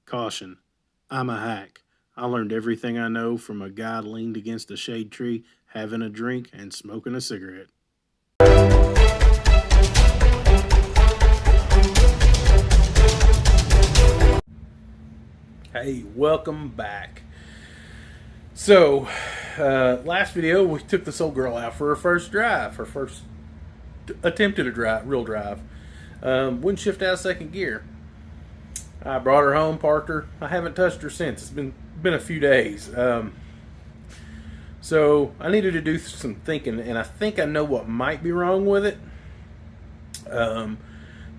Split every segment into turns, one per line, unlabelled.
Caution, I'm a hack. I learned everything I know from a guy leaned against a shade tree, having a drink and smoking a cigarette. Hey, welcome back. So, last video we took this old girl out for her first drive, her first attempt at a real drive. Wouldn't shift out of second gear. I brought her home, parked her. I haven't touched her since. It's been a few days. So I needed to do some thinking, and I think I know what might be wrong with it.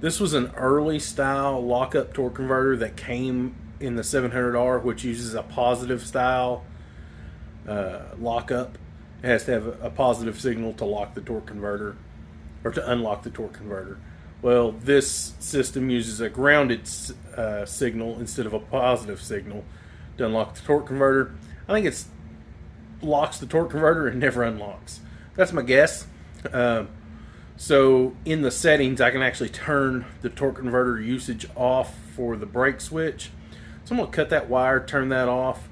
This was an early style lockup torque converter that came in the 700R, which uses a positive style lockup. It has to have a positive signal to lock the torque converter, or to unlock the torque converter. Well, this system uses a grounded signal instead of a positive signal to unlock the torque converter. I think it locks the torque converter and never unlocks. That's my guess. So in the settings, I can actually turn the torque converter usage off for the brake switch. So I'm going to cut that wire, turn that off.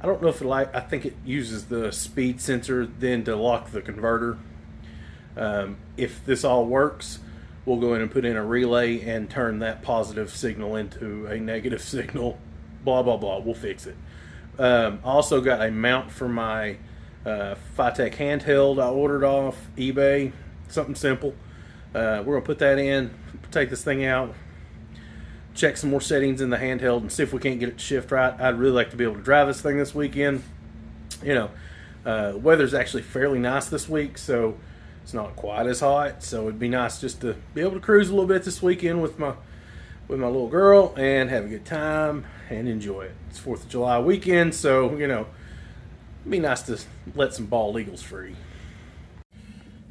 I don't know if I think it uses the speed sensor then to lock the converter. If this all works, we'll go in and put in a relay and turn that positive signal into a negative signal. Blah, blah, blah. We'll fix it. I also got a mount for my Fitech handheld I ordered off eBay. Something simple. We're going to put that in, take this thing out, check some more settings in the handheld and see if we can't get it to shift right. I'd really like to be able to drive this thing this weekend. You know, the weather's actually fairly nice this week, so it's not quite as hot. So it'd be nice just to be able to cruise a little bit this weekend with my little girl and have a good time and enjoy it. It's 4th of July weekend, so, you know, it'd be nice to let some bald eagles free.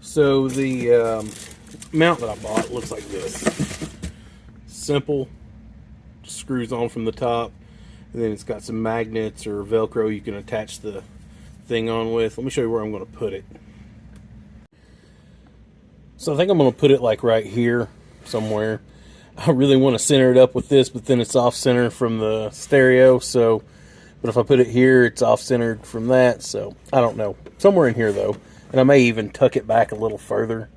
So the mount that I bought looks like this. Simple, screws on from the top, and then it's got some magnets or Velcro you can attach the thing on with. Let me show you where I'm going to put it. So I think I'm going to put it like right here somewhere. I really want to center it up with this, but then it's off center from the stereo. So, but if I put it here, it's off centered from that. So I don't know. Somewhere in here though. And I may even tuck it back a little further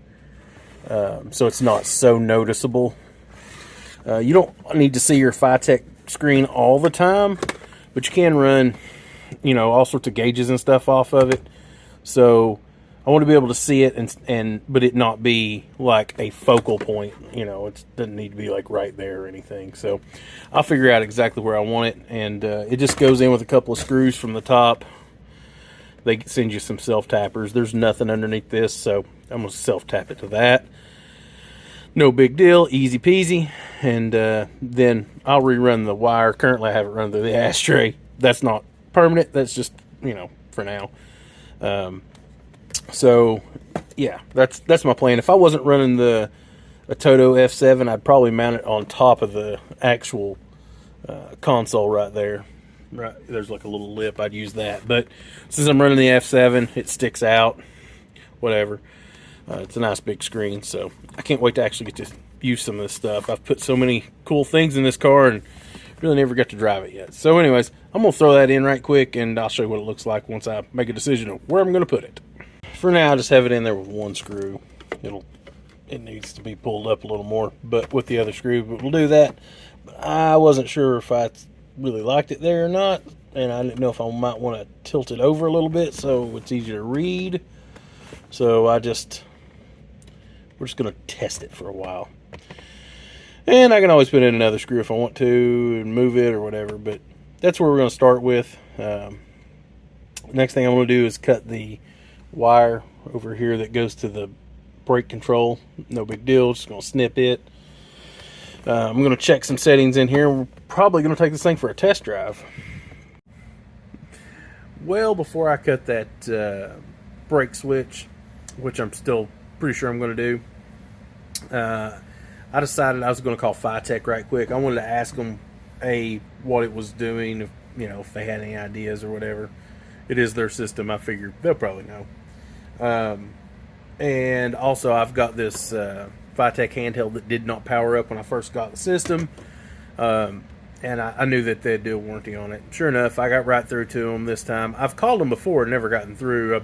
so it's not so noticeable. You don't need to see your Fitech screen all the time, but you can run, you know, all sorts of gauges and stuff off of it. So I want to be able to see it but it not be like a focal point. You know, it doesn't need to be like right there or anything. So I'll figure out exactly where I want it, and it just goes in with a couple of screws from the top. They send you some self-tappers. There's nothing underneath this, so I'm going to self-tap it to that. No big deal, easy peasy. And then I'll rerun the wire. Currently, I have it run through the ashtray. That's not permanent. That's just, you know, for now. So, yeah, that's my plan. If I wasn't running a Toto F7, I'd probably mount it on top of the actual console right there. Right, there's like a little lip. I'd use that, but since I'm running the F7, it sticks out. Whatever. It's a nice big screen, so I can't wait to actually get to use some of this stuff. I've put so many cool things in this car and really never got to drive it yet. So, anyways, I'm gonna throw that in right quick, and I'll show you what it looks like once I make a decision on where I'm gonna put it. For now, I just have it in there with one screw. It needs to be pulled up a little more, but with the other screw, but we'll do that. But I wasn't sure if I really liked it there or not, and I didn't know if I might want to tilt it over a little bit so it's easier to read. So we're just going to test it for a while, and I can always put in another screw if I want to and move it or whatever, but that's where we're going to start with. Next thing I'm going to do is cut the wire over here that goes to the brake control. No big deal, just going to snip it. I'm going to check some settings in here. We're probably going to take this thing for a test drive. Well, before I cut that brake switch, which I'm still pretty sure I'm going to do, I decided I was going to call Fitech right quick. I wanted to ask them, what it was doing, if they had any ideas or whatever. It is their system. I figured they'll probably know. And also, I've got this Fitech handheld that did not power up when I first got the system. and I knew that they'd do a warranty on it. Sure enough, I got right through to them this time. I've called them before and never gotten through.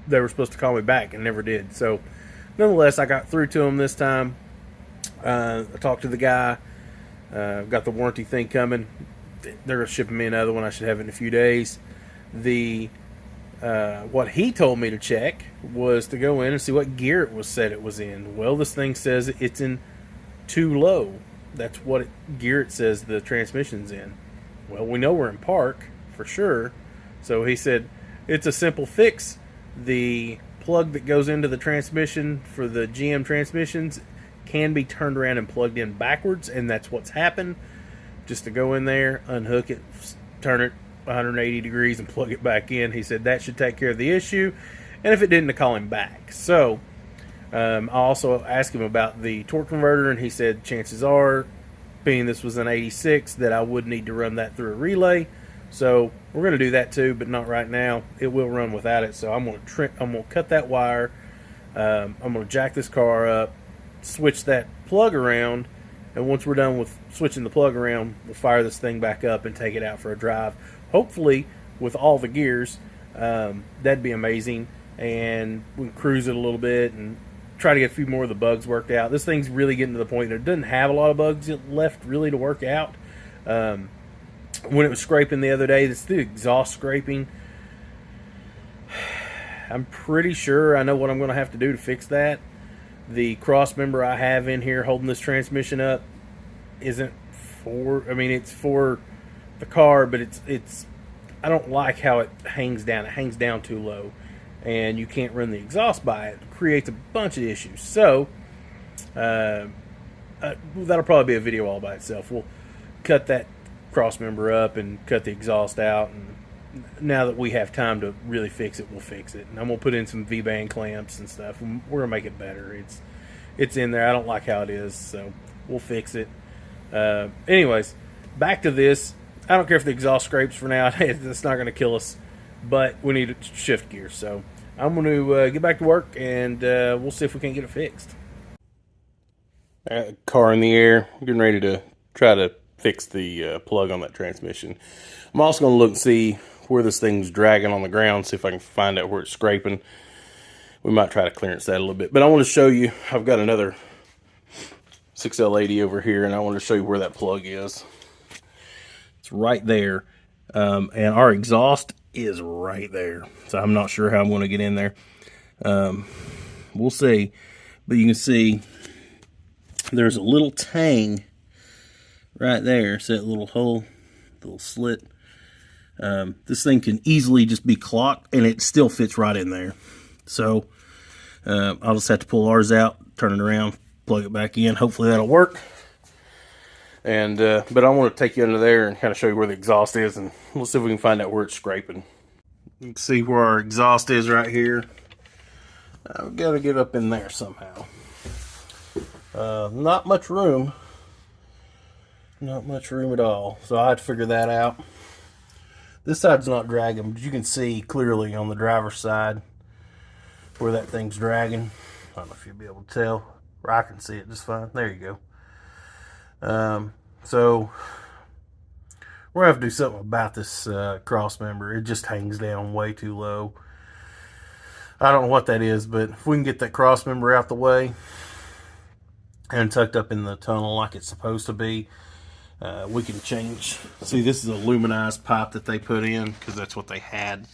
They were supposed to call me back and never did. So, nonetheless, I got through to them this time. I talked to the guy. Got the warranty thing coming. They're shipping me another one. I should have it in a few days. What he told me to check was to go in and see what gear it was said it was in. Well, this thing says it's in too low. That's what gear it says the transmission's in. Well, we know we're in park for sure. So he said it's a simple fix. The plug that goes into the transmission for the GM transmissions can be turned around and plugged in backwards, and that's what's happened. Just to go in there, unhook it, turn it 180 degrees and plug it back in. He said that should take care of the issue, and if it didn't, to call him back. So I also asked him about the torque converter, and he said chances are, being this was an 86, that I would need to run that through a relay. So we're going to do that too, but not right now. It will run without it. So I'm going to cut that wire. I'm going to jack this car up, switch that plug around, and once we're done with switching the plug around, we'll fire this thing back up and take it out for a drive. Hopefully with all the gears. That'd be amazing. And we can cruise it a little bit and try to get a few more of the bugs worked out. This thing's really getting to the point that it doesn't have a lot of bugs left really to work out. When it was scraping the other day, it's the exhaust scraping. I'm pretty sure I know what I'm going to have to do to fix that. The cross member I have in here holding this transmission up isn't for, I mean, it's for the car, but it's I don't like how it hangs down. It hangs down too low, and you can't run the exhaust by it. It creates a bunch of issues. So that'll probably be a video all by itself. We'll cut that cross member up and cut the exhaust out, and now that we have time to really fix it, we'll fix it. And I'm gonna put in some V-band clamps and stuff, and we're gonna make it better. It's in there. I don't like how it is, so we'll fix it. Anyways, back to this. I don't care if the exhaust scrapes for now. It's not gonna kill us, but we need to shift gears. So I'm gonna get back to work, and we'll see if we can get it fixed. Car in the air, getting ready to try to fix the plug on that transmission. I'm also going to look and see where this thing's dragging on the ground, see if I can find out where it's scraping. We might try to clearance that a little bit. But I want to show you, I've got another 6L80 over here, and I want to show you where that plug is. It's right there. And our exhaust is right there. So I'm not sure how I'm going to get in there. We'll see. But you can see there's a little tang right there. See that little hole, little slit. This thing can easily just be clocked, and it still fits right in there. So I'll just have to pull ours out, turn it around, plug it back in. Hopefully that'll work. And but I want to take you under there and kind of show you where the exhaust is, and we'll see if we can find out where it's scraping. You can see where our exhaust is right here. I've got to get up in there somehow. Not much room. Not much room at all. So I had to figure that out. This side's not dragging, but you can see clearly on the driver's side where that thing's dragging. I don't know if you'll be able to tell. Or I can see it just fine. There you go. So we're going to have to do something about this cross member. It just hangs down way too low. I don't know what that is, but if we can get that cross member out the way and tucked up in the tunnel like it's supposed to be, we can change. See, this is a aluminized pipe that they put in because that's what they had,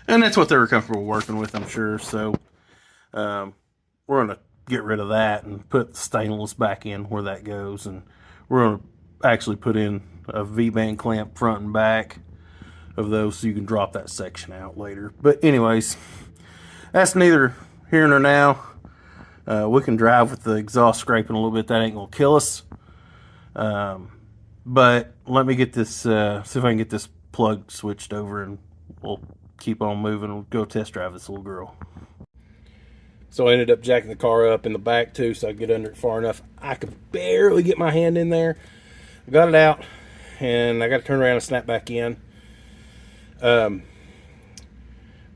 and that's what they were comfortable working with, I'm sure. So we're going to get rid of that and put the stainless back in where that goes, and we're going to actually put in a V-band clamp front and back of those so you can drop that section out later. But anyways, that's neither here nor now. We can drive with the exhaust scraping a little bit. That ain't going to kill us. But let me get this, see if I can get this plug switched over, and we'll keep on moving. We'll go test drive this little girl. So I ended up jacking the car up in the back too, so I could get under it far enough. I could barely get my hand in there. I got it out, and I got to turn around and snap back in. We're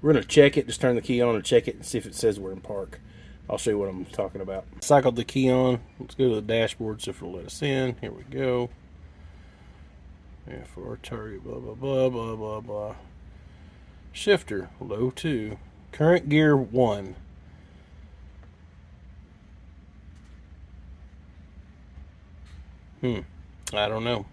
going to check it, just turn the key on and check it and see if it says we're in park. I'll show you what I'm talking about. Cycled the key on. Let's go to the dashboard, see if it'll let us in. Here we go. Yeah, for target, blah, blah, blah, blah, blah, blah. Shifter, low 2. Current gear 1. I don't know.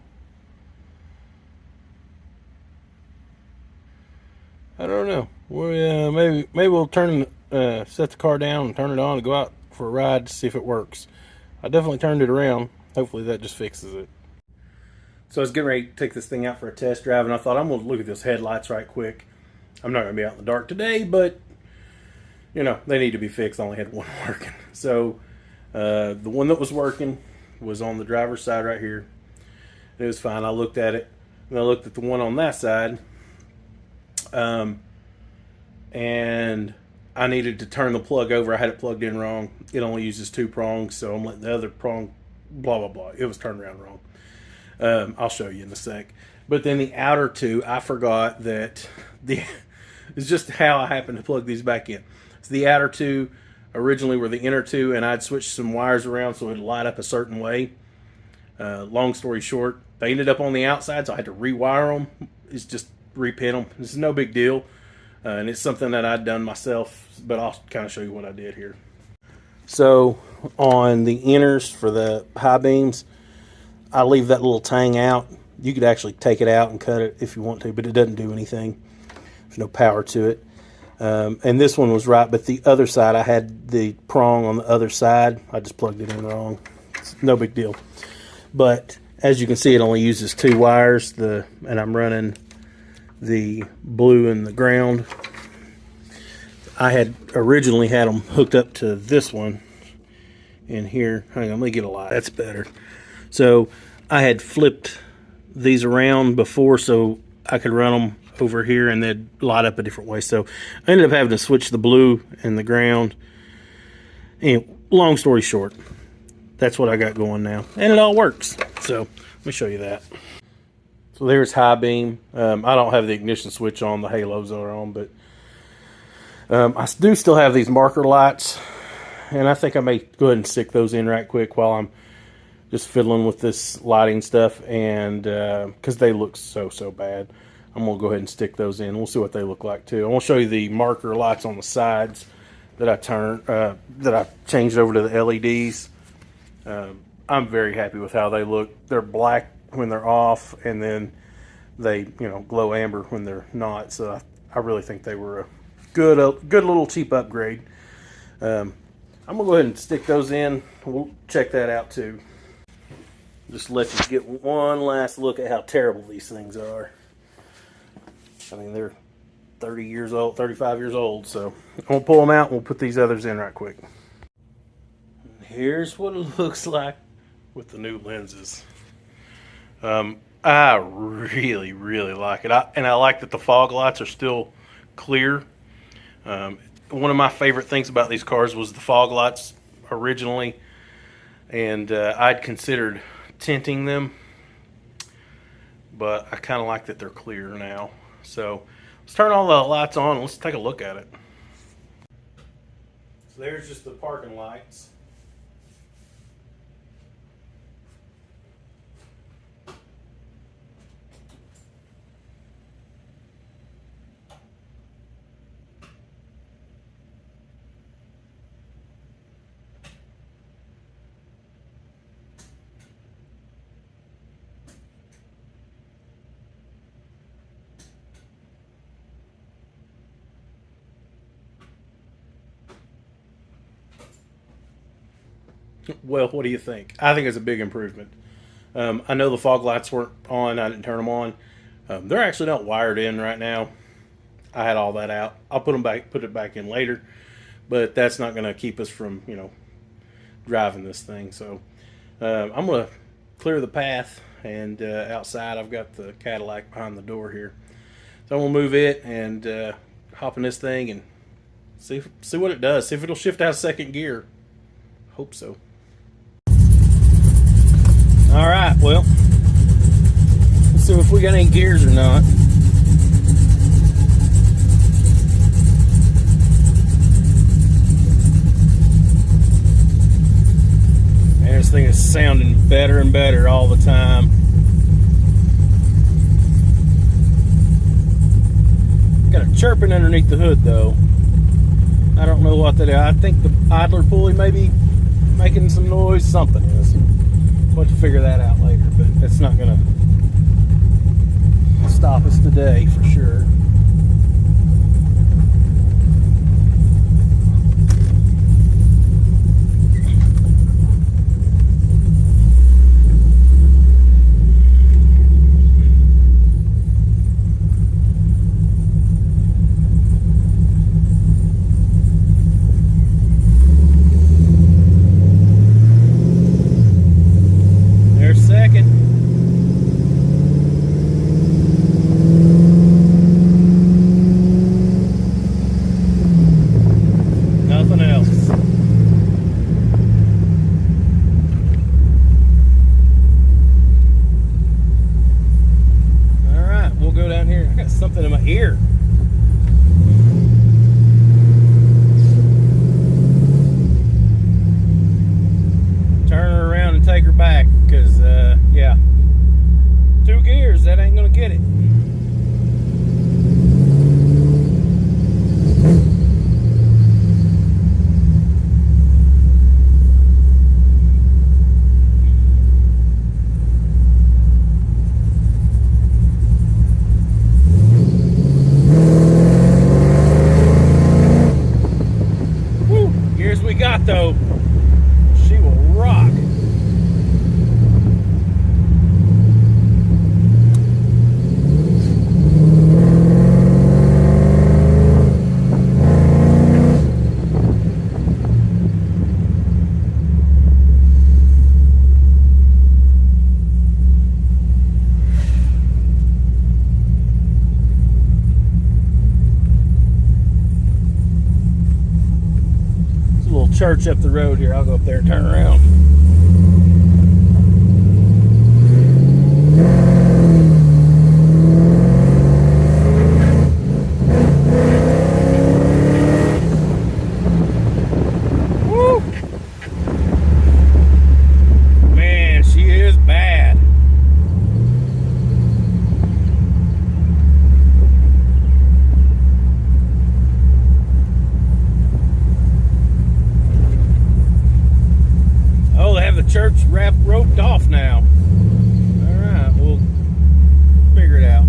Well, maybe we'll set the car down and turn it on and go out for a ride to see if it works. I definitely turned it around. Hopefully that just fixes it. So I was getting ready to take this thing out for a test drive, and I thought I'm going to look at those headlights right quick. I'm not going to be out in the dark today, but you know, they need to be fixed. I only had one working. So the one that was working was on the driver's side right here. It was fine. I looked at it, and I looked at the one on that side, and I needed to turn the plug over. I had it plugged in wrong. It only uses 2 prongs, so I'm letting the other prong, blah, blah, blah. It was turned around wrong. I'll show you in a sec. But then the outer 2, I forgot that it's just how I happened to plug these back in. So the outer 2 originally were the inner 2, and I'd switched some wires around so it would light up a certain way. Long story short, they ended up on the outside, so I had to rewire them. It's just repin them. This is no big deal. And it's something that I'd done myself, but I'll kind of show you what I did here. So on the inners for the high beams, I leave that little tang out. You could actually take it out and cut it if you want to, but it doesn't do anything. There's no power to it. And this one was right, but the other side, I had the prong on the other side. I just plugged it in wrong. It's no big deal. But as you can see, it only uses 2 wires, and I'm running the blue and the ground. I had originally had them hooked up to this one in here. Hang on, let me get a light. That's better. So I had flipped these around before so I could run them over here and they'd light up a different way. So I ended up having to switch the blue and the ground. Anyway, long story short, that's what I got going now. And it all works. So let me show you that. So there's high beam. I don't have the ignition switch on. The halos are on, but I do still have these marker lights, and I think I may go ahead and stick those in right quick while I'm just fiddling with this lighting stuff, and because they look so bad, I'm gonna go ahead and stick those in. We'll see what they look like too. I want to show you the marker lights on the sides that I changed over to the LEDs. I'm very happy with how they look. They're black when they're off, and then they glow amber when they're not. So I really think they were a good little cheap upgrade. I'm gonna go ahead and stick those in. We'll check that out too. Just let you get one last look at how terrible these things are. I mean, they're 30 years old, 35 years old. So I'm gonna pull them out and we'll put these others in right quick. Here's what it looks like with the new lenses. I really like it. I like that the fog lights are still clear. One of my favorite things about these cars was the fog lights originally, and I'd considered tinting them, but I kind of like that they're clear now. So let's turn all the lights on and let's take a look at it. So there's just the parking lights. Well, what do you think? I think it's a big improvement. I know the fog lights weren't on. I didn't turn them on. They're actually not wired in right now. I had all that out. I'll put it back in later, but that's not going to keep us from, driving this thing. So I'm going to clear the path, and outside I've got the Cadillac behind the door here. So I'm going to move it and hop in this thing and see what it does. See if it'll shift out second gear. Hope so. All right, well, let's see if we got any gears or not. And this thing is sounding better and better all the time. chirping underneath the hood though. I don't know what that is. I think the idler pulley may be making some noise. Something is. We'll have to figure that out later, but it's not gonna stop us today for sure. Something in my ear. Turn her around and take her back, because yeah, 2 gears, that ain't gonna get it. Though she will rock. Church up the road here. I'll go up there and turn around. Woo! Man, she is bad. Church roped off now. Alright, we'll figure it out.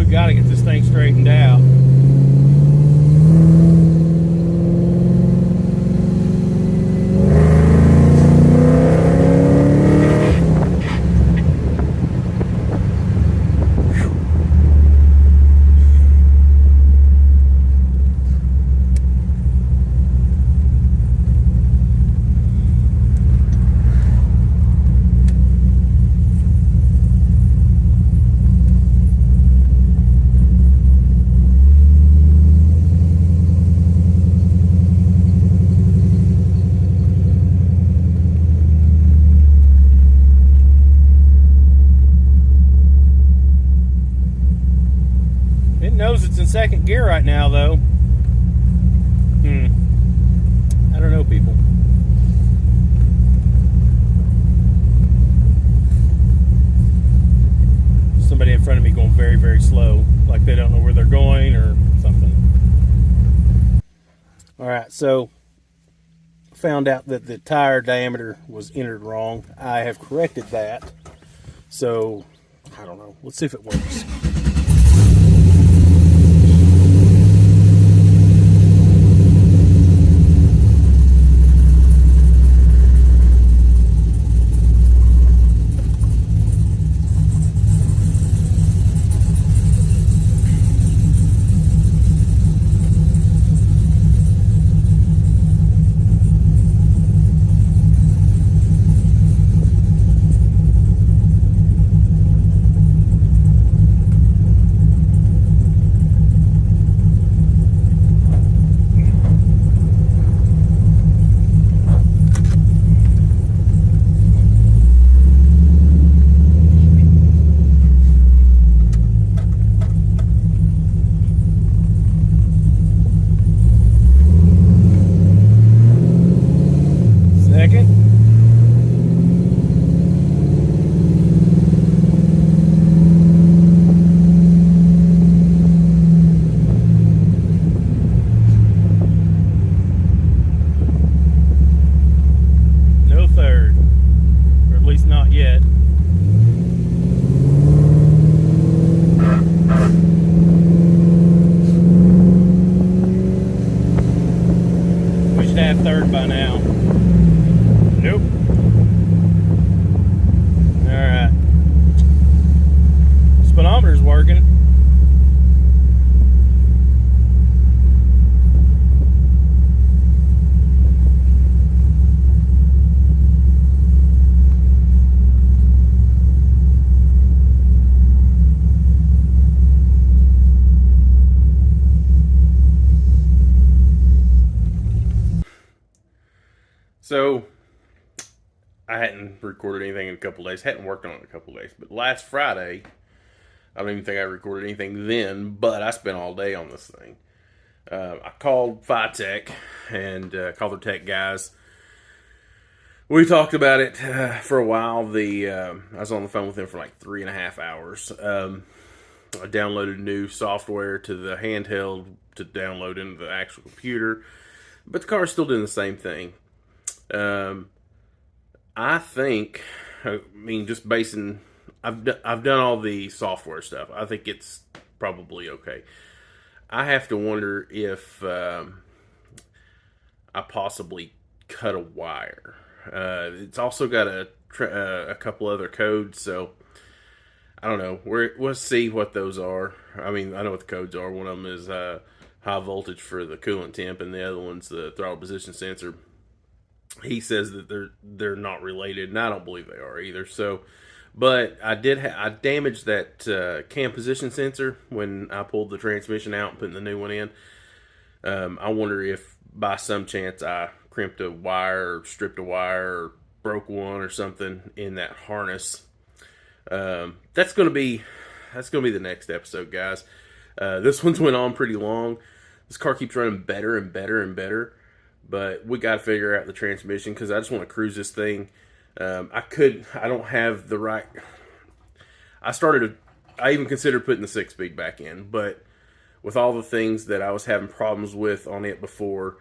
Got to get this thing straightened out. Knows it's in second gear right now though. I don't know, people. Somebody in front of me going very, very slow, like they don't know where they're going or something. Alright, so found out that the tire diameter was entered wrong. I have corrected that. So I don't know. Let's see if it works. speedometer's working. So, I hadn't recorded anything in a couple days. Hadn't worked on it in a couple days. But last Friday, I don't even think I recorded anything then, but I spent all day on this thing. I called Fitech and called their tech guys. We talked about it for a while. I was on the phone with them for like 3.5 hours. I downloaded new software to the handheld to download into the actual computer, but the car is still doing the same thing. I think, just basing, I've done all the software stuff. I think it's probably okay. I have to wonder if I possibly cut a wire. It's also got a couple other codes, so I don't know. We'll see what those are. I know what the codes are. One of them is high voltage for the coolant temp, and the other one's the throttle position sensor. He says that they're not related, and I don't believe they are either. So, but I damaged that cam position sensor when I pulled the transmission out and put the new one in. I wonder if by some chance I crimped a wire or stripped a wire or broke one or something in that harness. That's gonna be the next episode, guys. This one's went on pretty long. This car keeps running better and better and better. But we got to figure out the transmission because I just want to cruise this thing. I don't have the right. I even considered putting the 6-speed back in, but with all the things that I was having problems with on it before,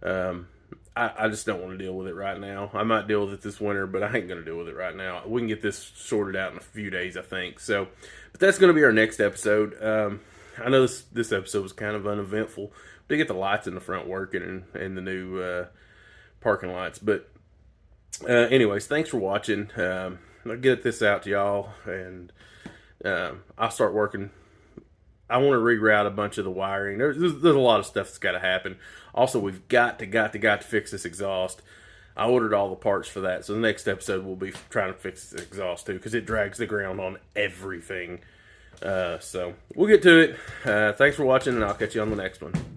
I just don't want to deal with it right now. I might deal with it this winter, but I ain't going to deal with it right now. We can get this sorted out in a few days, I think. So, but that's going to be our next episode. I know this episode was kind of uneventful. To get the lights in the front working and the new parking lights. But anyways, thanks for watching. I'll get this out to y'all, and I'll start working. I want to reroute a bunch of the wiring. There's a lot of stuff that's got to happen. Also, we've got to fix this exhaust. I ordered all the parts for that, so the next episode we'll be trying to fix this exhaust too, because it drags the ground on everything. So we'll get to it. Thanks for watching, and I'll catch you on the next one.